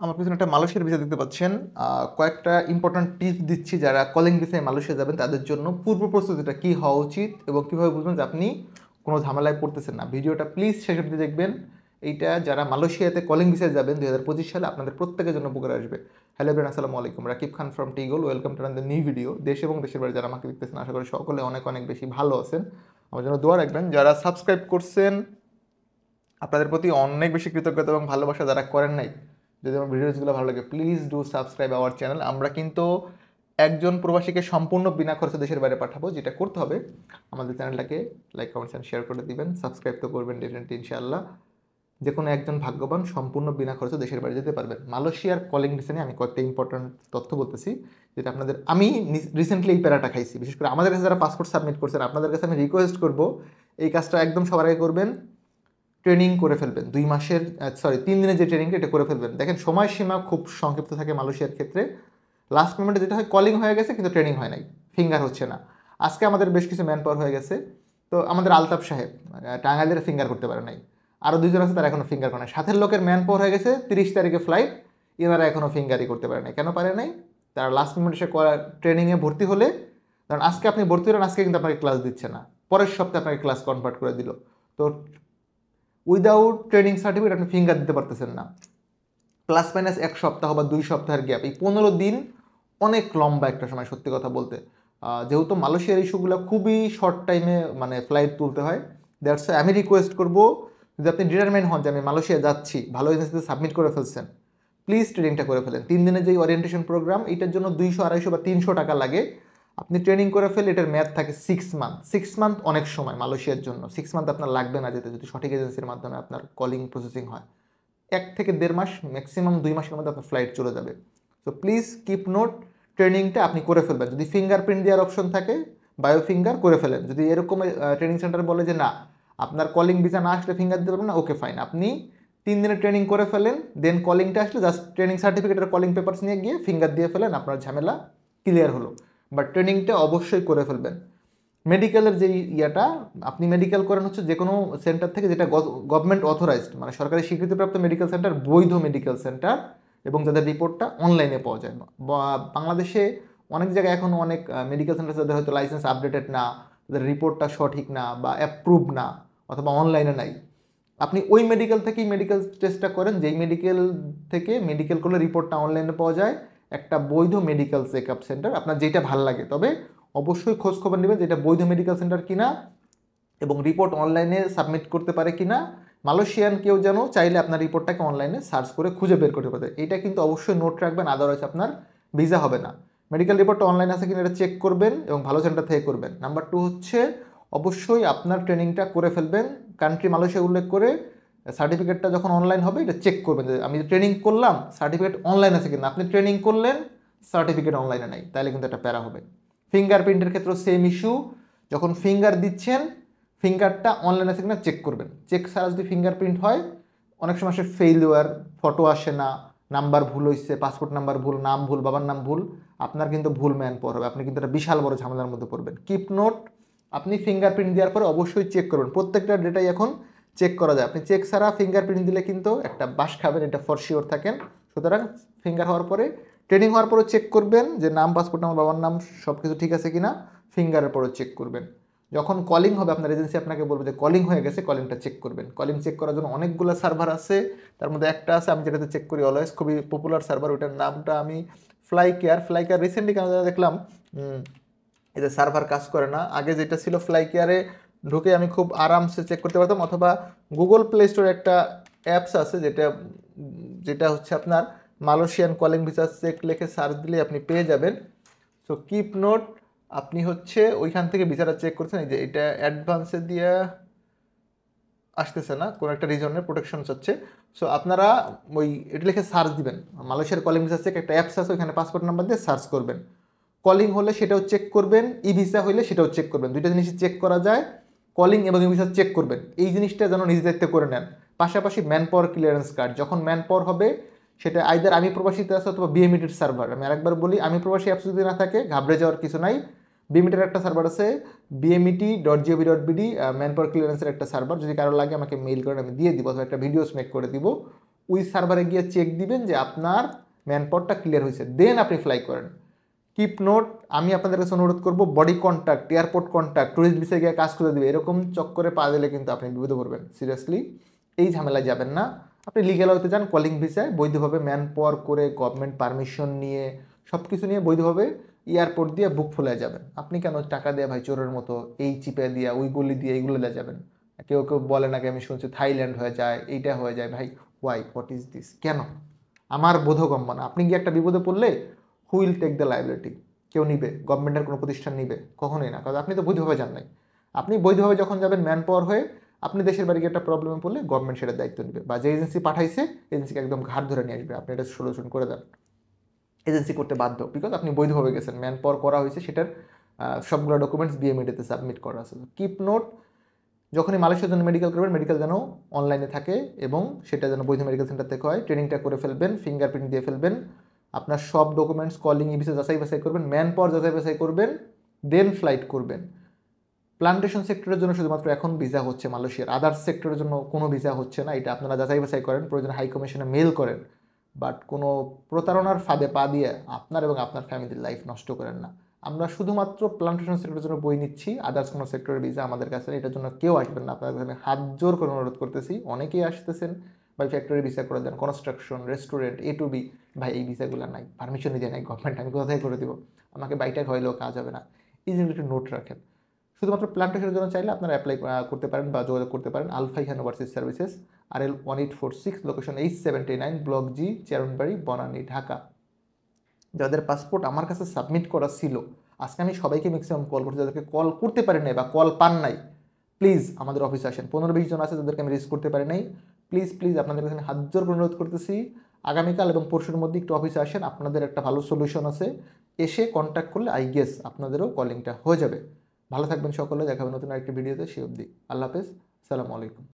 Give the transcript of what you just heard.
আমার পিছনে একটা মালয়েশিয়ার ভিসা দেখতে পাচ্ছেন। কয়েকটা ইম্পর্টেন্ট টিপস দিচ্ছি যারা কলিং ভিসায় মালয়েশিয়া যাবেন তাদের জন্য পূর্ব প্রস্তুতিটা কী হওয়া উচিত এবং কীভাবে বুঝবেন যে আপনি কোনো ঝামেলায় পড়তেছেন না। ভিডিওটা প্লিজ শেষ অবধি দেখবেন। এইটা যারা মালয়েশিয়াতে কলিং ভিসায় যাবেন 2025 সালে আপনাদের প্রত্যেকের জন্য উপকার আসবে। হ্যালো এভরিওয়ান, আসসালামু আলাইকুম। রাকিব খান ফ্রম টিগল। Welcome to the new video. দেশ এবং দেশের বাইরে যারা আমাকে দেখতেছেন আশা করি সকলে অনেক অনেক বেশি ভালো আছেন। আমার জন্য দোয়া রাখবেন। যারা সাবস্ক্রাইব করছেন আপনাদের প্রতি অনেক বেশি কৃতজ্ঞতা এবং ভালোবাসা। যারা করেন নাই, যদি আমার ভিডিওসগুলো ভালো লাগে please do subscribe our channel. আমরা কিন্তু একজন প্রবাসীকে সম্পূর্ণ বিনা খরচে দেশের বাইরে পাঠাবো। যেটা করতে হবে, আমাদের চ্যানেলটাকে লাইক কমেন্টস অ্যান্ড শেয়ার করে দিবেন, সাবস্ক্রাইব তো করবেন ডেফিনেটলি ইনশাআল্লাহ। যে কোনো একজন ভাগ্যবান সম্পূর্ণ বিনা খরচে দেশের বাইরে যেতে পারবেন। মালয়েশিয়ার কলিং ভিসা নিয়ে আমি কয়েকটা ইম্পর্টেন্ট তথ্য বলতেছি, যেটা আপনাদের আমি রিসেন্টলি এই প্যারাটা খাইছি। বিশেষ করে আমাদের কাছে যারা পাসপোর্ট সাবমিট করছেন আপনাদের কাছে আমি রিকোয়েস্ট করবো এই কাজটা একদম সবার আগে করবেন। ট্রেনিং করে ফেলবেন 2 মাসের, 3 দিনের যে ট্রেনিংটা এটা করে ফেলবেন। দেখেন সময়সীমা খুব সংক্ষিপ্ত থাকে মালয়েশিয়ার ক্ষেত্রে। লাস্ট মোমেন্টে যেটা হয়, কলিং হয়ে গেছে কিন্তু ট্রেনিং হয় নাই, ফিঙ্গার হচ্ছে না। আজকে আমাদের বেশ কিছু ম্যান পাওয়ার হয়ে গেছে। তো আমাদের আলতাফ সাহেব টাঙ্গাইলের ফিঙ্গার করতে পারে নাই, আরও 2 জন আছে তারা এখনও ফিঙ্গার করে নাই। সাথের লোকের ম্যান পাওয়ার হয়ে গেছে 30 তারিখে ফ্লাইট, এনারা এখনও ফিঙ্গারই করতে পারে নাই। কেন পারে নাই? তারা লাস্ট মোমেন্টে সে ট্রেনিংয়ে ভর্তি হলে, কারণ আজকে আপনি ভর্তি হলেন, আজকে কিন্তু আপনাকে ক্লাস দিচ্ছে না, পরের সপ্তাহে আপনাকে ক্লাস কনভার্ট করে দিল। তো উইদাউট ট্রেনিং সার্টিফিকেট আপনি ফিঙ্গার দিতে পারতেছেন না। প্লাস মাইনাস 1 সপ্তাহ বা 2 সপ্তাহের গ্যাপ, এই 15 দিন অনেক লম্বা একটা সময় সত্যি কথা বলতে। যেহেতু মালয়েশিয়ার ইস্যুগুলো খুবই শর্ট টাইমে মানে ফ্লাইট তুলতে হয়, দ্যাটস আমি রিকোয়েস্ট করবো, যদি আপনি ডিটারমাইন হন যে আমি মালয়েশিয়া যাচ্ছি, ভালো এজেন্সিতে সাবমিট করে ফেলছেন, প্লিজ ট্রেনিংটা করে ফেলেন। 3 দিনের যে ওরিয়েন্টেশন প্রোগ্রাম, এটার জন্য 200, 250 বা 300 টাকা লাগে। আপনি ট্রেনিং করে ফেলে এটার মেয়াদ থাকে 6 মান্থ। 6 মান্থ অনেক সময় মালয়েশিয়ার জন্য। 6 মান্থ আপনার লাগবে না যেতে, যদি সঠিক এজেন্সির মাধ্যমে আপনার কলিং প্রসেসিং হয়। 1 থেকে 1.5 মাস, ম্যাক্সিমাম 2 মাসের মধ্যে আপনার ফ্লাইট চলে যাবে। তো প্লিজ কিপ নোট, ট্রেনিংটা আপনি করে ফেলবেন। যদি ফিঙ্গারপ্রিন্ট দেওয়ার অপশন থাকে, বায়ো ফিঙ্গার করে ফেলেন। যদি এরকম ট্রেনিং সেন্টার বলে যে না আপনার কলিং ভিসা না আসলে ফিঙ্গার দিতে পারবেন না, ওকে ফাইন, আপনি 3 দিনের ট্রেনিং করে ফেলেন, দেন কলিংটা আসলে জাস্ট ট্রেনিং সার্টিফিকেটের কলিং পেপারস নিয়ে গিয়ে ফিঙ্গার দিয়ে ফেলেন, আপনার ঝামেলা ক্লিয়ার হলো। বাট ট্রেনিংটা অবশ্যই করে ফেলবেন। মেডিকেলের যে ইয়াটা, আপনি মেডিকেল করেন হচ্ছে যে কোনো সেন্টার থেকে যেটা গভর্নমেন্ট অথরাইজড, মানে সরকারি স্বীকৃতিপ্রাপ্ত মেডিকেল সেন্টার, বৈধ মেডিকেল সেন্টার, এবং যাদের রিপোর্টটা অনলাইনে পাওয়া যায়। বাংলাদেশে অনেক জায়গায় এখন অনেক মেডিকেল সেন্টার যাদের হয়তো লাইসেন্স আপডেটেড না, তাদের রিপোর্টটা সঠিক না বা অ্যাপ্রুভ না, অথবা অনলাইনে নাই। আপনি ওই মেডিকেল থেকেই মেডিকেল টেস্টটা করেন, যেই মেডিকেল থেকে মেডিকেল করলে রিপোর্টটা অনলাইনে পাওয়া যায়, একটা বৈধ মেডিকেল চেক আপ সেন্টার, আপনার যেটা ভাল লাগে। তবে অবশ্যই খোঁজ খবর নেবেন যেটা বৈধ মেডিকেল সেন্টার কিনা এবং রিপোর্ট অনলাইনে সাবমিট করতে পারে কিনা। মালয়েশিয়ান কেউ যেন চাইলে আপনার রিপোর্টটাকে অনলাইনে সার্চ করে খুঁজে বের করতে পারে, এটা কিন্তু অবশ্যই নোট রাখবেন, আদারওয়াইজ আপনার ভিসা হবে না। মেডিকেল রিপোর্টটা অনলাইন আছে কিনা এটা চেক করবেন এবং ভালো সেন্টার থেকে করবেন। নাম্বার 2 হচ্ছে অবশ্যই আপনার ট্রেনিংটা করে ফেলবেন, কান্ট্রি মালয়েশিয়া উল্লেখ করে। সার্টিফিকেটটা যখন অনলাইন হবে এটা চেক করবেন যে আমি ট্রেনিং করলাম, সার্টিফিকেট অনলাইন আছে কিনা। আপনি ট্রেনিং করলেন, সার্টিফিকেট অনলাইনে নাই, তাহলে কিন্তু একটা প্যারা হবে। ফিঙ্গারপ্রিন্টের ক্ষেত্রেও সেম ইস্যু, যখন ফিঙ্গার দিচ্ছেন ফিঙ্গারটা অনলাইন আছে কিনা চেক করবেন। চেক ছাড়া যদি ফিঙ্গারপ্রিন্ট হয়, অনেক সময় সে ফেইলুয়ার, ফটো আসে না, নাম্বার ভুল হয়েছে, পাসপোর্ট নাম্বার ভুল, নাম ভুল, বাবার নাম ভুল, আপনার কিন্তু ভুল ম্যান পর হবে, আপনি কিন্তু একটা বিশাল বড় ঝামেলার মধ্যে পড়বেন। কিপ নোট, আপনি ফিঙ্গারপ্রিন্ট দেওয়ার পরে অবশ্যই চেক করবেন। প্রত্যেকটা ডেটাই এখন চেক করা যায়, আপনি চেক ছাড়া ফিঙ্গারপ্রিন্ট দিলে কিন্তু একটা বাস খাবেন, এটা ফর শিওর থাকেন। সুতরাং ফিঙ্গার হওয়ার পরে, ট্রেনিং হওয়ার পরে চেক করবেন যে নাম, পাসপোর্ট নাম্বার, বাবার নাম সব কিছু ঠিক আছে কিনা, ফিঙ্গারের পরে চেক করবেন। যখন কলিং হবে আপনার এজেন্সি আপনাকে বলবে যে কলিং হয়ে গেছে, কলিংটা চেক করবেন। কলিং চেক করার জন্য অনেকগুলো সার্ভার আছে, তার মধ্যে একটা আছে আমি যেটাতে চেক করি অলওয়েজ, খুবই পপুলার সার্ভার, ওটার নামটা আমি ফ্লাই কেয়ার রিসেন্টলি কেন দেখলাম এতে সার্ভার কাজ করে না। আগে যেটা ছিল ফ্লাই কেয়ারে ঢুকে আমি খুব আরামসে চেক করতে পারতাম, অথবা গুগল প্লে স্টোরে একটা অ্যাপস আছে যেটা যেটা হচ্ছে আপনার মালয়েশিয়ান কলিং ভিসা চেক লিখে সার্চ দিলে আপনি পেয়ে যাবেন। সো কিপ নোট, আপনি হচ্ছে ওইখান থেকে ভিসাটা চেক করছেন, এই যে এটা অ্যাডভান্সে দিয়ে আসতেছে না, কোনো একটা রিজনের প্রোটেকশন চাচ্ছে। সো আপনারা ওই এটা লিখে সার্চ দিবেন, মালয়েশিয়ার কলিং ভিসা চেক একটা অ্যাপস আছে, ওইখানে পাসপোর্ট নাম্বার দিয়ে সার্চ করবেন। কলিং হলে সেটাও চেক করবেন, ই ভিসা হলে সেটাও চেক করবেন, দুইটা জিনিসই চেক করা যায়। কলিং এবং ই ভিসা চেক করবেন, এই জিনিসটা যেন নিজ দায়িত্বে করে নেন। পাশাপাশি ম্যান পাওয়ার ক্লিয়ারেন্স কার্ড, যখন ম্যান পাওয়ার হবে সেটা আইদার আমি প্রবাসীতে আছে অথবা বিএমইটির সার্ভার। আমি আরেকবার বলি, আমি প্রবাসী অ্যাপস যদি না থাকে ঘাবড়ে যাওয়ার কিছু নাই, বিএমইটির একটা সার্ভার আছে, bmet.gov.bd, ম্যান পাওয়ার ক্লিয়ারেন্সের একটা সার্ভার। যদি কারো লাগে আমাকে মেইল করেন, আমি দিয়ে দিব, অথবা একটা ভিডিওস মেক করে দিব। ওই সার্ভারে গিয়ে চেক দিবেন যে আপনার ম্যান পাওয়ারটা ক্লিয়ার হয়েছে, দেন আপনি ফ্লাই করেন। কিপ নোট, আমি আপনাদের কাছে অনুরোধ করবো body contact, airport contact, tourist ভিসায় গিয়ে কাজ করে দেবে এরকম চক্করে পা দিলে কিন্তু আপনি বিপদে পড়বেন। সিরিয়াসলি এই ঝামেলায় যাবেন না। আপনি লিগ্যাল হতে যান, কলিং ভিসায় বৈধভাবে ম্যান পাওয়ার করে গভর্নমেন্ট পারমিশন নিয়ে সব কিছু নিয়ে বৈধভাবে এয়ারপোর্ট দিয়ে বুক ফুলে যাবেন। আপনি কেন টাকা দিয়ে ভাই চোরের মতো এই চিপে দিয়ে ওই গলি দিয়ে এইগুলো দিয়ে যাবেন? কেউ কেউ বলে নাকি আমি শুনছি থাইল্যান্ড হয়ে যায়, এইটা হয়ে যায়। ভাই ওয়াই, হোয়াট ইজ দিস? কেন? আমার বোধগম্য না। আপনি গিয়ে একটা বিপদে পড়লে who will take the liability? কেউ নিবে? গভর্নমেন্টের কোনো প্রতিষ্ঠান নিবে? কখনোই না, কারণ আপনি তো বৈধভাবে যান নাই। আপনি বৈধভাবে যখন যাবেন ম্যান পাওয়ার হয়ে, আপনি দেশের বাড়ি গিয়ে একটা প্রবলেমে পড়লে গভর্নমেন্ট সেটার দায়িত্ব নেবে, বা যে এজেন্সি পাঠাইছে এজেন্সিকে একদম ঘাট ধরে নিয়ে আসবে, আপনি এটা সলিউশন করে দেন। এজেন্সি করতে বাধ্য, বিকজ আপনি বৈধভাবে গেছেন, ম্যান পাওয়ার করা হয়েছে, সেটার সবগুলো ডকুমেন্টস বিএমইডিতে সাবমিট করা আছে। কিপ নোট, যখনই মালয়েশিয়ার জন্য মেডিকেল করবেন, মেডিকেল যেন অনলাইনে থাকে এবং সেটা যেন বৈধ মেডিকেল সেন্টার থেকে হয়। ট্রেনিংটা করে ফেলবেন, ফিঙ্গারপ্রিন্ট দিয়ে ফেলবেন, আপনার সব ডকুমেন্টস কলিং ইভিসা যাচাই বাছাই করবেন, ম্যান পাওয়ার যাচাই বাছাই করবেন, দেন ফ্লাইট করবেন। প্লান্টেশন সেক্টরের জন্য শুধুমাত্র এখন ভিসা হচ্ছে মালয়েশিয়ার, আদার্স সেক্টরের জন্য কোনো ভিসা হচ্ছে না। এটা আপনারা যাচাই বাছাই করেন, প্রয়োজনে হাই কমিশনে মেল করেন, বাট কোনো প্রতারণার ফাঁদে পা দিয়ে আপনার এবং আপনার ফ্যামিলির লাইফ নষ্ট করেন না। আমরা শুধুমাত্র প্লান্টেশন সেক্টরের জন্য বই নিচ্ছি, আদার্স কোনো সেক্টরের ভিসা আমাদের কাছে এটার জন্য কেউ আসবেন না। আপনাদের কাছে হাত জোর করে অনুরোধ করতেছি, অনেকেই আসতেছেন ভাই ফ্যাক্টরি ভিসা করে দেন, কনস্ট্রাকশন, রেস্টুরেন্ট, এ টু বি, ভাই এই ভিসাগুলো নাই, পারমিশন দিয়ে নাই গভর্নমেন্ট, আমি কোথায় করে দিব? আমাকে বাইটা খাওয়াইলেও কাজ হবে না। এই জিনিসটা একটু নোট রাখেন। শুধুমাত্র প্লান্টেশনের জন্য চাইলে আপনারা অ্যাপ্লাই করতে পারেন বা যোগাযোগ করতে পারেন alpha Ihan overseas services, RL 1846, location 879, block G, Chairmanbari, Banani, Dhaka. যাদের পাসপোর্ট আমার কাছে সাবমিট করা ছিল, আজকে আমি সবাইকে ম্যাক্সিমাম কল করছি, যাদেরকে কল করতে পারি নাই বা কল পান নাই, প্লিজ আমাদের অফিসে আসেন। 15-20 জন আছে যাদেরকে আমি রিস্ক করতে পারি নাই। প্লিজ প্লিজ আপনাদের কাছে আমি হাত জোর করে অনুরোধ করতেছি, আগামীকাল এবং পরশুর মধ্যে একটু অফিসে আসেন, আপনাদের একটা ভালো সলিউশন আছে। এসে কন্ট্যাক্ট করলে আই গেস আপনাদেরও কলিংটা হয়ে যাবে। ভালো থাকবেন সকলে, দেখা হবে নতুন আরেকটি ভিডিওতে। সে অবধি আল্লাহ হাফেজ, সালামু আলাইকুম।